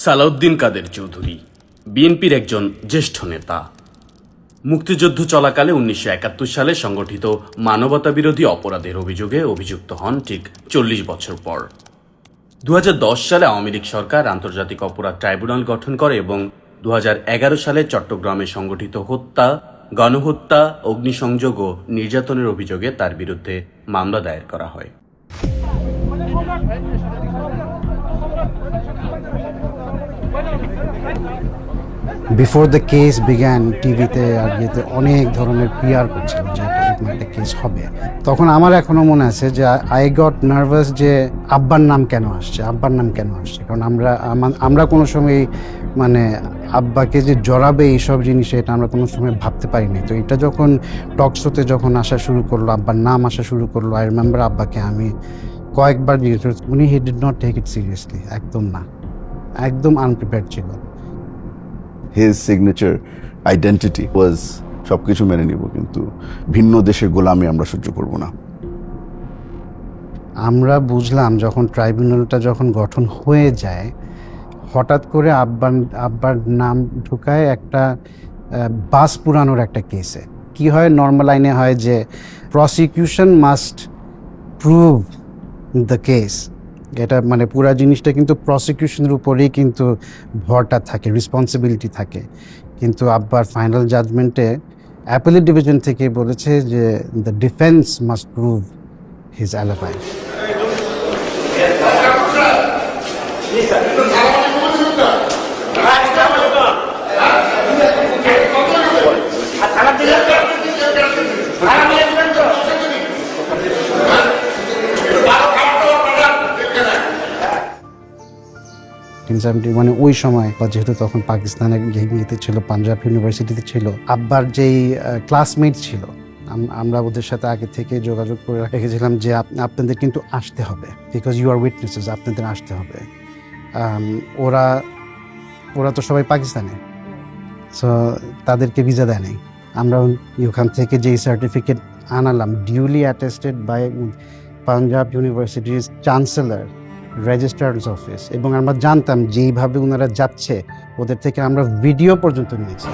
সালাউদ্দিন কাদের চৌধুরী বিএনপির একজন জ্যেষ্ঠ নেতা। মুক্তিযুদ্ধ চলাকালে ১৯৭১ সালে সংগঠিত মানবতাবিরোধী অপরাধের অভিযোগে অভিযুক্ত হন ঠিক ৪০ বছর পর। ২০১০ সালে আওয়ামী লীগ সরকার আন্তর্জাতিক অপরাধ ট্রাইব্যুনাল গঠন করে এবং ২০১১ সালে চট্টগ্রামে সংগঠিত হত্যা, গণহত্যা, অগ্নিসংযোগ ও নির্যাতনের অভিযোগে তার বিরুদ্ধে মামলা দায়ের করা হয়। বিফোর দ্য কেস বিগ্যান টিভিতে আর ইয়েতে অনেক ধরনের পিআর করছিল যে একটা কেস হবে। তখন আমার এখনো মনে আছে যে আই গট নার্ভাস যে আব্বার নাম কেন আসছে, কারণ আমরা কোনো সময় মানে আব্বাকে যে জড়াবে এইসব জিনিসে এটা আমরা কোনো সময় ভাবতে পারিনি। তো এটা যখন টকশোতে যখন আসা শুরু করলো, আব্বার নাম আসা শুরু করলো, আই রিমেম্বার আব্বাকে আমি কয়েকবার জিজ্ঞেস করেছি, উনি he did not take it seriously, একদম না, একদম আনপ্রিপেয়ার্ড ছিল। His signature identity was সবকিছু মেনে নিব, কিন্তু ভিন্ন দেশের গোলামি আমরা সহ্য করব না। আমরা বুঝলাম যখন ট্রাইব্যুনালটা যখন গঠন হয়ে যায়, হঠাৎ করে আব্বার নাম ঢুকায় একটা বাস পুরানোর একটা কেসে। কি হয়, নর্মাল আইনে হয় যে prosecution must prove the case. এটা মানে পুরা জিনিসটা কিন্তু প্রসিকিউশনের উপরেই কিন্তু ভরটা থাকে, রেসপন্সিবিলিটি থাকে। কিন্তু আব্বার ফাইনাল জাজমেন্টে অ্যাপেলেট ডিভিশন থেকে বলেছে যে the defence must prove his alibi. মানে ওই সময় যেহেতু তখন পাকিস্তানের গেমিতে ছিল, পাঞ্জাব ইউনিভার্সিটিতে ছিল, আব্বার যেই ক্লাসমেট ছিল, আমরা ওদের সাথে আগে থেকে যোগাযোগ করে রেখেছিলাম যে আপনাদের কিন্তু আসতে হবে, বিকজ ইউ আর উইটনেসেস, আপনাদের আসতে হবে। ওরা তো সবাই পাকিস্তানে, সো তাদেরকে ভিসা দেয় নাই। আমরা ওখান থেকে যেই সার্টিফিকেট আনালাম, ডিউলি অ্যাটেস্টেড বাই পাঞ্জাব ইউনিভার্সিটির চ্যান্সেলর, রেজিস্ট্রার্স অফিস, এবং আমরা জানতাম যেইভাবে ওনারা যাচ্ছে ওদের থেকে আমরা ভিডিও পর্যন্ত নিয়েছি।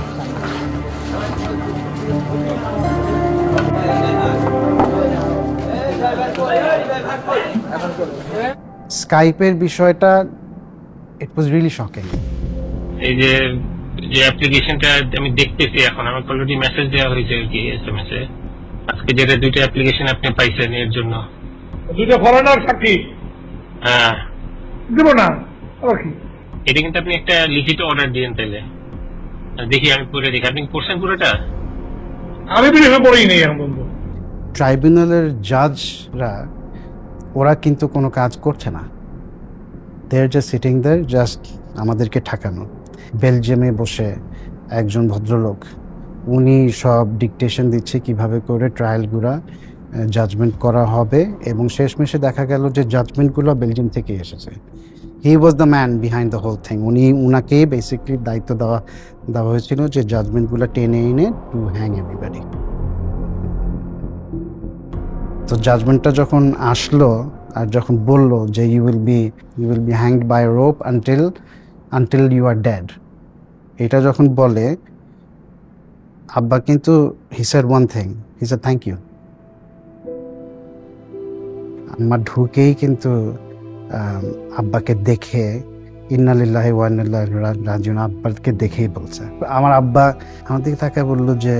স্কাইপের বিষয়টা ইট ওয়াজ রিয়েলি শকিং। এই যে অ্যাপ্লিকেশনটা আমি দেখতেছি এখন, আমাকে অলরেডি মেসেজ দেওয়া হয়েছে আর কি, এসএমএস-এ। আজকে যেটা দুইটা অ্যাপ্লিকেশন আপনি পাইছেন এর জন্য, দুটো ফরেনার সাক্ষী। হ্যাঁ, দেব না ওকে। এটা কিন্তু আপনি একটা লিখিত অর্ডার দিয়েন, তাহলে দেখি আমি পড়ে দেখি। আপনি পড়ছেন পুরোটা? আমি বিরিফে পড়েই নেই এখন বন্ধু। ট্রাইব্যুনালের জাজরা ওরা কিন্তু কোনো কাজ করছে না, দে আর জাস্ট সিটিং দেয়ার, জাস্ট আমাদেরকে ঠাকানো। বেলজিয়ামে বসে একজন ভদ্রলোক, উনি সব ডিকটেশন দিচ্ছে কিভাবে করে ট্রায়ালগুলো জাজমেন্ট করা হবে, এবং শেষমেশে দেখা গেল যে জাজমেন্টগুলো বেলজিয়াম থেকে এসেছে। He was the man behind the whole thing. উনাকেই বেসিকলি দায়িত্ব দেওয়া হয়েছিল যে জাজমেন্টগুলো টেনে এনে টু হ্যাং এভরিবডি। তো জাজমেন্টটা যখন আসলো আর যখন বললো যে you will be hanged by rope until you are dead, এটা যখন বলে, আব্বা কিন্তু he said one thing, he said thank you. আমার ঢুকেই কিন্তু আব্বাকে দেখে ইন্না লিল্লাহি ওয়া ইন্না ইলাইহি রাজিউন, আব্বাকে দেখেই বলছে। আমার আব্বা আমার দিকে তাকায় বললো যে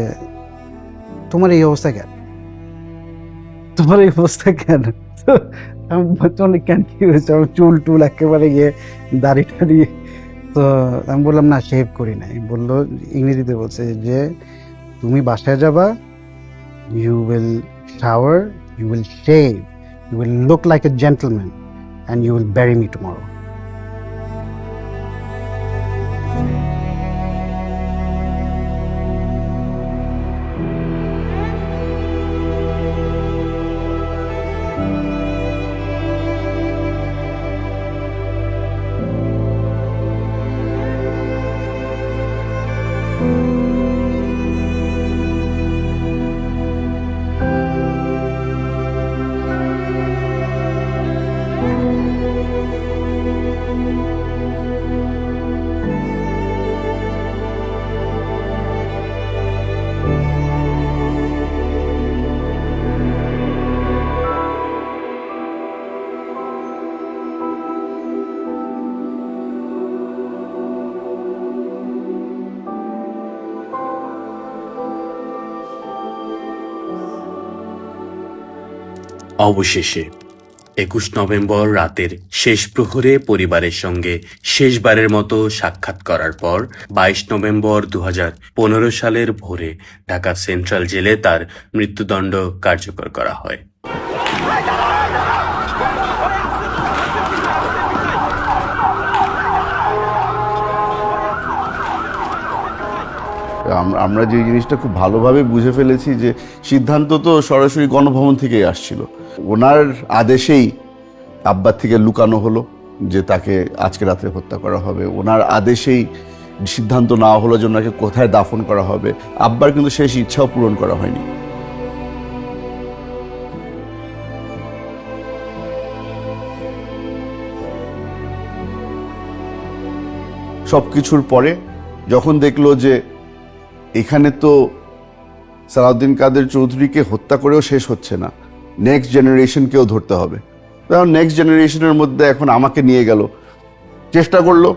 তোমার এই অবস্থা কেন, আমি কেন, কি হয়েছে? আমার চুল একেবারে গিয়ে দাড়ি টাড়ি। তো আমি বললাম না, শেভ করি নাই। বললো, ইংরেজিতে বলছে যে তুমি বাসায় যাবা, you will shower, you will shave, you will look like a gentleman, and you will bury me tomorrow. অবশেষে ২১ নভেম্বর রাতের শেষ প্রহরে পরিবারের সঙ্গে শেষবারের মতো সাক্ষাৎ করার পর ২২ নভেম্বর ২০১৫ সালের ভোরে ঢাকা সেন্ট্রাল জেলে তার মৃত্যুদণ্ড কার্যকর করা হয়। আমরা যে জিনিসটা খুব ভালোভাবে বুঝে ফেলেছি যে সিদ্ধান্ত তো সরাসরি গণভবন থেকেই আসছিল। ওনার আদেশেই আব্বার থেকে লুকানো হলো যে তাকে আজকে রাতে হত্যা করা হবে। ওনার আদেশেই সিদ্ধান্ত নেওয়া হলো যে ওনাকে কোথায় দাফন করা হবে। আব্বার কিন্তু শেষ ইচ্ছাও পূরণ করা হয়নি। সবকিছুর পরে যখন দেখলো যে এখানে তো সালাউদ্দিন কাদের চৌধুরীকে হত্যা করেও শেষ হচ্ছে না, নেক্সট জেনারেশনকেও ধরতে হবে। কারণ নেক্সট জেনারেশনের মধ্যে এখন আমাকে নিয়ে গেল, চেষ্টা করলো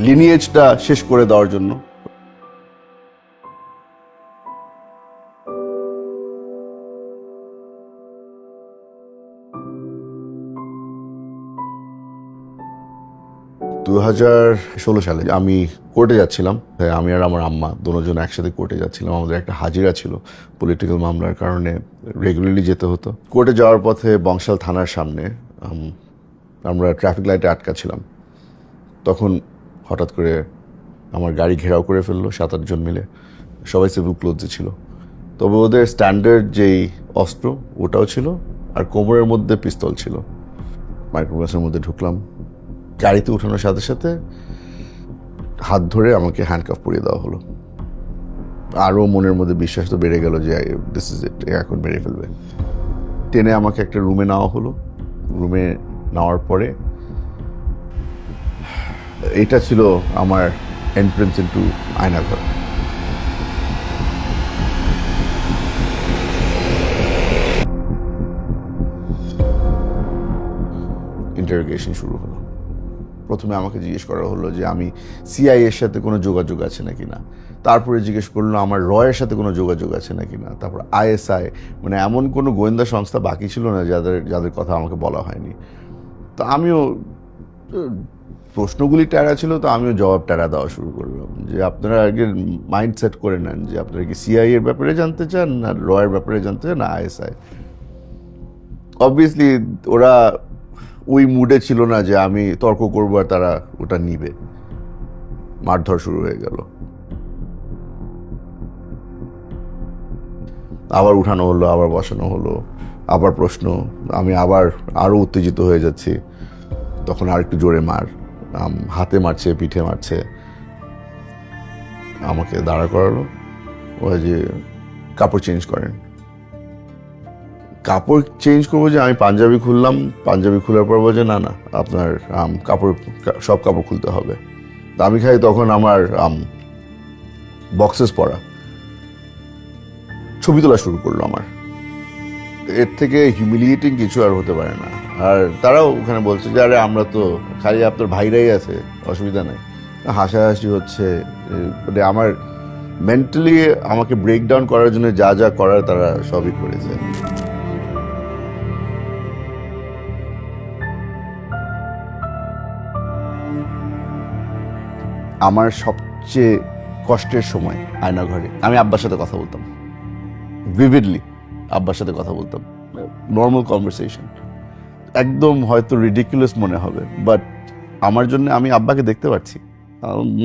লিনিয়েজটা শেষ করে দেওয়ার জন্য। দু 2016 সালে আমি কোর্টে যাচ্ছিলাম। আমি আর আমার আম্মা দুজন একসাথে কোর্টে যাচ্ছিলাম। আমাদের একটা হাজিরা ছিল পলিটিক্যাল মামলার কারণে, রেগুলারলি যেতে হতো। কোর্টে যাওয়ার পথে বংশাল থানার সামনে আমরা ট্রাফিক লাইটে আটকা ছিলাম। তখন হঠাৎ করে আমার গাড়ি ঘেরাও করে ফেললো 7-8 জন মিলে। সবাই সিভিল ক্লোথসে ছিল, তবে ওদের স্ট্যান্ডার্ড যেই অস্ত্র ওটাও ছিল, আর কোমরের মধ্যে পিস্তল ছিল। মাইক্রোবাসের মধ্যে ঢুকলাম। গাড়িতে উঠানোর সাথে সাথে হাত ধরে আমাকে হ্যান্ডকাফ পরিয়ে দেওয়া হলো। আরও মনের মধ্যে বিশ্বাস তো বেড়ে গেল যে দিস ইজ ইট, এখন বেড়ে ফেলবে। টেনে আমাকে একটা রুমে নেওয়া হলো। রুমে নেওয়ার পরে এটা ছিল আমার এন্ট্রেন্স ইনটু আয়নাঘর। ইন্টারোগেশন শুরু হলো। প্রথমে আমাকে জিজ্ঞেস করা হলো যে আমি সিআইএ এর সাথে কোনো যোগাযোগ আছে নাকি না। তারপরে জিজ্ঞেস করলো আমার রয়ের সাথে কোনো যোগাযোগ আছে নাকি না। তারপর আইএসআই, মানে এমন কোনো গোয়েন্দা সংস্থা বাকি ছিল না যাদের কথা আমাকে বলা হয়নি। তো আমিও, প্রশ্নগুলি ট্যারা ছিল, তো আমিও জবাব ট্যারা দেওয়া শুরু করলাম যে আপনারা আগে মাইন্ড সেট করে নেন যে আপনারা কি সিআইএ এর ব্যাপারে জানতে চান, না রয়ের ব্যাপারে জানতে চান, না আইএসআই। অবভিয়াসলি ওরা ওই মুডে ছিল না যে আমি তর্ক করবো আর তারা ওটা নিবে। মারধর শুরু হয়ে গেল। আবার উঠানো হলো, আবার বসানো হলো, আবার প্রশ্ন। আমি আবার আরো উত্তেজিত হয়ে যাচ্ছি। তখন আর একটু জোরে মার, হাতে মারছে, পিঠে মারছে। আমাকে দাঁড়া করালো। ওই যে কাপড় চেঞ্জ করেন। কাপড় চেঞ্জ করবো যে আমি পাঞ্জাবি খুললাম। পাঞ্জাবি খোলার পর বলছে না না আপনার কাপড়, সব কাপড় খুলতে হবে। আমি খাই তখন আমার বক্সেস পরা। ছবি তোলা শুরু করলো আমার। এর থেকে হিউমিলিয়েটিং কিছু আর হতে পারে না। আর তারাও ওখানে বলছে যে আরে আমরা তো খালি আপনার ভাইরাই আছে, অসুবিধা নেই। হাসাহাসি হচ্ছে। মানে আমার মেন্টালি আমাকে ব্রেকডাউন করার জন্য যা যা করার তারা সবই করেছে। আমার সবচেয়ে কষ্টের সময় আয়নাঘরে আমি আব্বার সাথে কথা বলতাম, ভিভিডলি আব্বার সাথে কথা বলতাম, নর্মাল কনভারসেশন। একদম হয়তো রিডিকুলাস মনে হবে, বাট আমার জন্য আমি আব্বাকে দেখতে পাচ্ছি।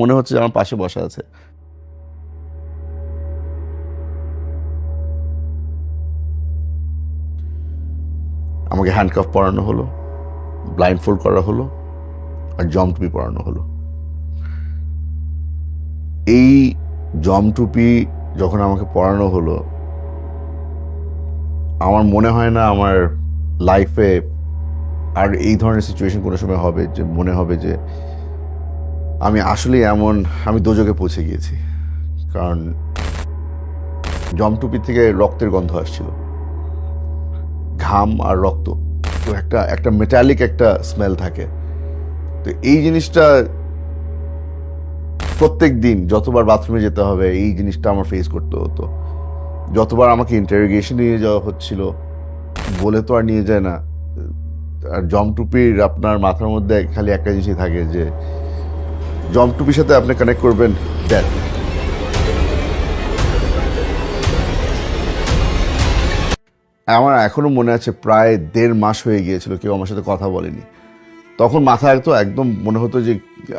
মনে হচ্ছে যে আমার পাশে বসা আছে। আমাকে হ্যান্ডকাফ পরানো হলো, ব্লাইন্ডফোল্ড করা হলো, আর জম টুপি পরানো হলো। এই জম টুপি যখন আমাকে পরানো হলো, আমার মনে হয় না আমার লাইফে আর এই ধরনের সিচুয়েশন কোনো সময় হবে যে মনে হবে যে আমি আসলে আমি দোজকে পৌঁছে গিয়েছি। কারণ জম টুপি থেকে রক্তের গন্ধ আসছিল, ঘাম আর রক্ত, তো একটা মেটালিক একটা স্মেল থাকে। তো এই জিনিসটা প্রত্যেক দিন যতবার বাথরুমে যেতে হবে এই জিনিসটা আমার ফেস করতে হতো। যতবার আমাকে ইন্টারোগেশন নিয়ে যাওয়া হচ্ছিল বলে তো আর নিয়ে যায় না। আর জমটুপির আপনার মাথার মধ্যে খালি একটা জিনিসই থাকে যে জমটুপির সাথে আপনি কানেক্ট করবেন ডেথ। আমার এখনো মনে আছে প্রায় 1.5 মাস হয়ে গিয়েছিল কেউ আমার সাথে কথা বলেনি। তখন মাথায় তো একদম মনে হতো যে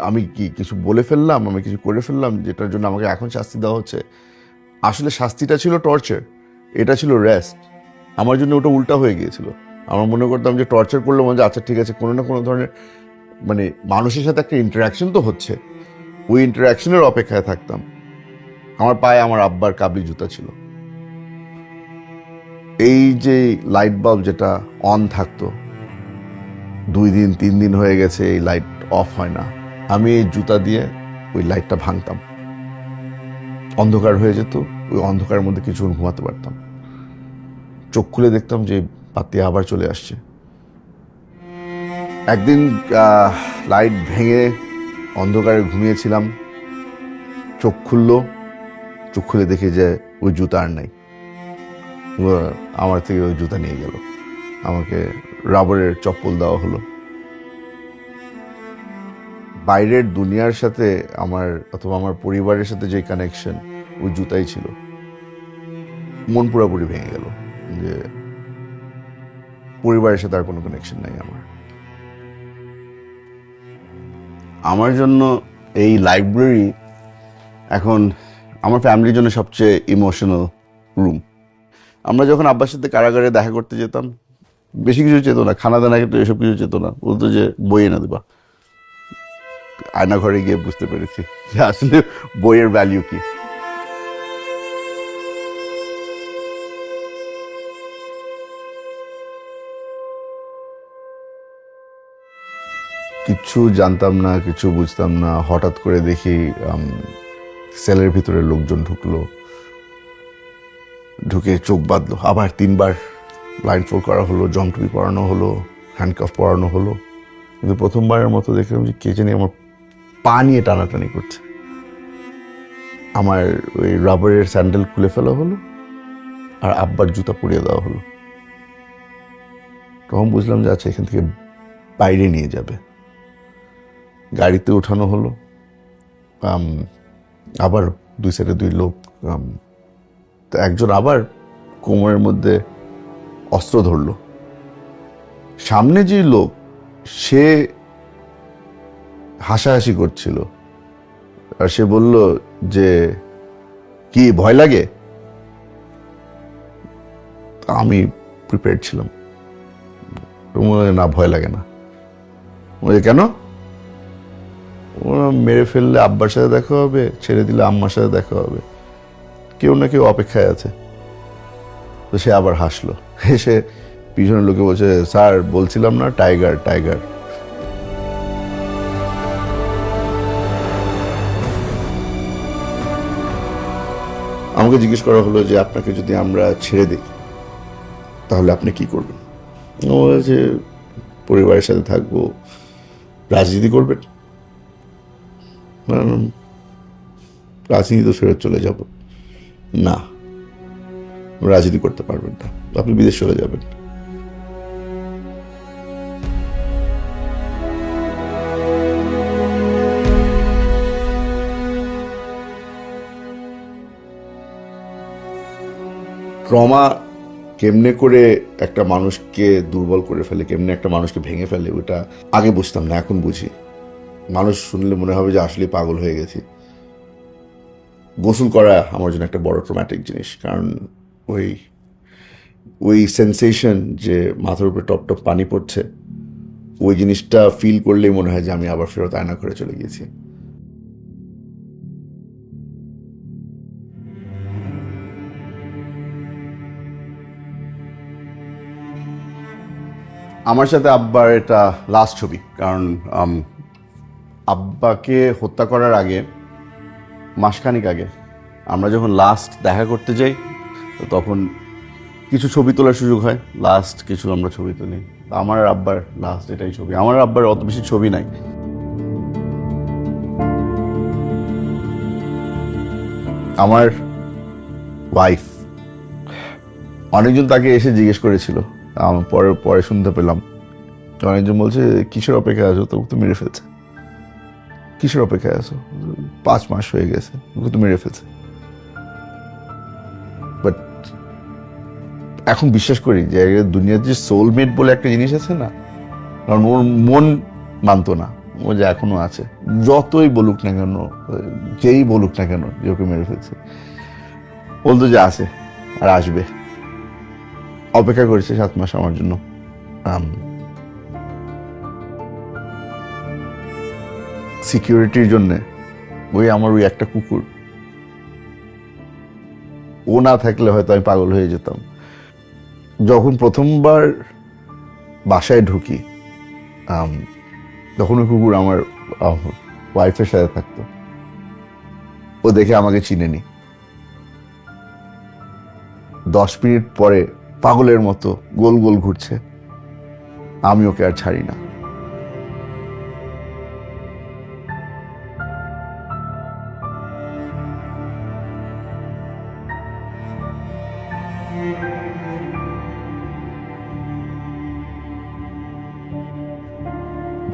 আমি কি কিছু বলে ফেললাম, আমি কিছু করে ফেললাম যেটার জন্য আমাকে এখন শাস্তি দেওয়া হচ্ছে। আসলে শাস্তিটা ছিল টর্চার, এটা ছিল রেস্ট। আমার জন্য ওটা উল্টা হয়ে গিয়েছিল। আমার মনে করতাম যে টর্চার করলে মনে হয় আচ্ছা ঠিক আছে, কোনো না কোনো ধরনের মানে মানুষের সাথে একটা ইন্টারাকশন তো হচ্ছে, ওই ইন্টারাকশনের অপেক্ষায় থাকতাম। আমার পায়ে আমার আব্বার কাবলি জুতা ছিল। এই যে লাইট বাল্ব যেটা অন থাকতো 2 দিন 3 দিন হয়ে গেছে এই লাইট অফ হয় না, আমি এই জুতা দিয়ে ওই লাইটটা ভাঙতাম, অন্ধকার হয়ে যেত। ওই অন্ধকারের মধ্যে কিছুক্ষণ ঘুমাতে পারতাম, চোখ খুলে দেখতাম যে বাতি আবার চলে আসছে। একদিন লাইট ভেঙে অন্ধকারে ঘুমিয়েছিলাম, চোখ খুলে দেখি যে ওই জুতা আর নাই। আমার থেকে ওই জুতা নিয়ে গেল, আমাকে রাবারের চপ্পল দেওয়া হলো। বাইরের দুনিয়ার সাথে আমার অথবা আমার পরিবারের সাথে যে কানেকশন ওই জুতাই ছিল। মন পুরোপুরি ভেঙে গেল যে পরিবারের সাথে আর কোনো কানেকশন নাই আমার জন্য এই লাইব্রেরি এখন আমার ফ্যামিলির জন্য সবচেয়ে ইমোশনাল রুম। আমরা যখন আব্বার সাথে কারাগারে দেখা করতে যেতাম, বেশি কিছু চেত না, খানা দানা খেতে এসব কিছু চেত না, বলতো যে বই এনে দেবা। আয়না ঘরে গিয়ে বুঝতে পেরেছি যে আসলে বইয়ের ভ্যালিউ কি। কিচ্ছু জানতাম না, কিছু বুঝতাম না। হঠাৎ করে দেখি সেলের ভিতরে লোকজন ঢুকলো, ঢুকে চোখ বাঁধলো, আবার 3 বার ব্লাইন্ড ফোল্ড করা হলো, জমটুপি পরানো হলো, হ্যান্ডকাফ পরানো হলো। কিন্তু প্রথমবারের মতো দেখলাম যে কে জানি আমার পা নিয়ে টানাটানি করছে। আমার ওই রাবারের স্যান্ডেল খুলে ফেলা হলো আর আব্বার জুতা পরিয়ে দেওয়া হলো। তখন বুঝলাম যে আচ্ছা এখান থেকে বাইরে নিয়ে যাবে। গাড়িতে ওঠানো হলো, আবার 2 সাইডে 2 লোক। তো একজন আবার কোমরের মধ্যে অস্ত্র ধরলো। সামনে যে লোক সে হাসাহাসি করছিল আর সে বলল যে কি ভয় লাগে? আমি প্রিপেয়ার্ড ছিলাম, না ভয় লাগে না। কেন? ওরা মেরে ফেললে আব্বার সাথে দেখা হবে, ছেড়ে দিলে আম্মার সাথে দেখা হবে, কেউ না কেউ অপেক্ষায় আছে। তো সে আবার হাসলো, হেসে পিছনের লোকে বলছে স্যার বলছিলাম না টাইগার টাইগার। আমাকে জিজ্ঞেস করা হলো যে আপনাকে যদি আমরা ছেড়ে দিই তাহলে আপনি কি করবেন? ও বলেছে পরিবারের সাথে থাকবো। রাজনীতি করবেন? রাজনীতি তো ফেরত চলে যাব। না, রাজনীতি করতে পারবেন না, আপনি বিদেশ চলে যাবেন। ট্রমা কেমনে করে একটা মানুষকে দুর্বল করে ফেলে, কেমনে একটা মানুষকে ভেঙে ফেলে, ওটা আগে বুঝতাম না, এখন বুঝি। মানুষ শুনলে মনে হবে যে আসলে পাগল হয়ে গেছি। গোসল করা আমার জন্য একটা বড় ট্রমাটিক জিনিস, কারণ ওই সেন্সেশন যে মাথার উপরে টপ টপ পানি পড়ছে, ওই জিনিসটা ফিল করলেই মনে হয় যে আমি আবার ফেরত আয়না করে চলে গিয়েছি। আমার সাথে আব্বার এটা লাস্ট ছবি, কারণ আব্বাকে হত্যা করার আগে মাসখানিক আগে আমরা যখন লাস্ট দেখা করতে যাই তখন কিছু ছবি তোলার সুযোগ হয়। লাস্ট কিছু আমরা ছবি তুলি। আমার আর আব্বার লাস্ট এটাই ছবি। আমার আব্বার অত বেশি ছবি নাই। আমার ওয়াইফ, অনেকজন তাকে এসে জিজ্ঞেস করেছিল আমার পরে পরে শুনতে পেলাম অনেকজন বলছে কিসের অপেক্ষায় আছো, তোকে তো মেরে ফেলছে। কিসের অপেক্ষায় আছো, 5 মাস হয়ে গেছে, তোকে তো মেরে ফেলছে। বাট এখন বিশ্বাস করি যে দুনিয়াতে যে সোলমেট বলে একটা জিনিস আছে না, কারণ ওর মন মানতো না, ও যে এখনো আছে, যতই বলুক না কেন, যেই বলুক না কেন যে ওকে মেরে ফেলছে, বলতো যে আছে আর আসবে। অপেক্ষা করেছে 7 মাস আমার জন্য। সিকিউরিটির জন্য ওই আমার ওই একটা কুকুর, ও না থাকলে হয়তো আমি পাগল হয়ে যেতাম। যখন প্রথমবার বাসায় ঢুকি তখন ওই কুকুর আমার ওয়াইফের সাথে থাকতো। ও দেখে আমাকে চিনেনি। 10 মিনিট পরে পাগলের মতো গোল গোল ঘুরছে, আমি ওকে আর ছাড়ি না।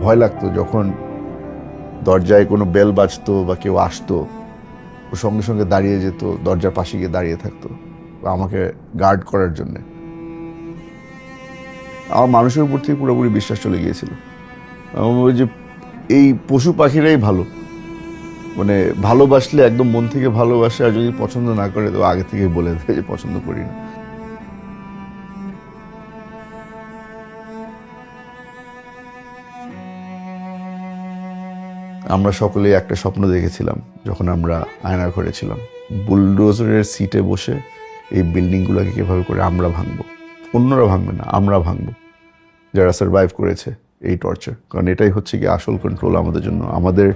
ভয় লাগতো যখন দরজায় কোনো বেল বাজতো বা কেউ আসতো, ও সঙ্গে সঙ্গে দাঁড়িয়ে যেত, দরজার পাশে গিয়ে দাঁড়িয়ে থাকতো আমাকে গার্ড করার জন্য। আমার মানুষের উপর থেকে পুরোপুরি বিশ্বাস চলে গিয়েছিল। ওই যে এই পশু পাখিরাই ভালো, মানে ভালোবাসলে একদম মন থেকে ভালোবাসে, আর যদি পছন্দ না করে তো আগে থেকে বলে দেয় যে পছন্দ করি না। আমরা সকলেই একটা স্বপ্ন দেখেছিলাম যখন আমরা আয়নার ঘরে ছিলাম, বুলডোজারের সিটে বসে এই বিল্ডিংগুলোকে কিভাবে করে আমরা ভাঙবো, অন্যরা ভাঙবে না, আমরা ভাঙবো, যারা সার্ভাইভ করেছে এই টর্চার। কারণ এটাই হচ্ছে কি আসল কন্ট্রোল আমাদের জন্য, আমাদের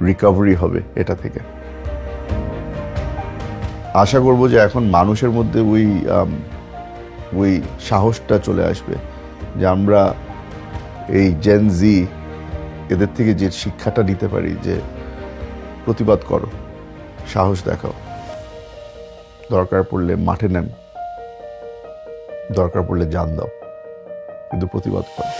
রিকভারি হবে এটা থেকে। আশা করব যে এখন মানুষের মধ্যে ওই সাহসটা চলে আসবে যে আমরা এই জেন জি এদের থেকে যে শিক্ষাটা নিতে পারি যে প্রতিবাদ করো, সাহস দেখাও, দরকার পড়লে মাঠে নেন, দরকার পড়লে জান দাও, কিন্তু প্রতিবাদ করো।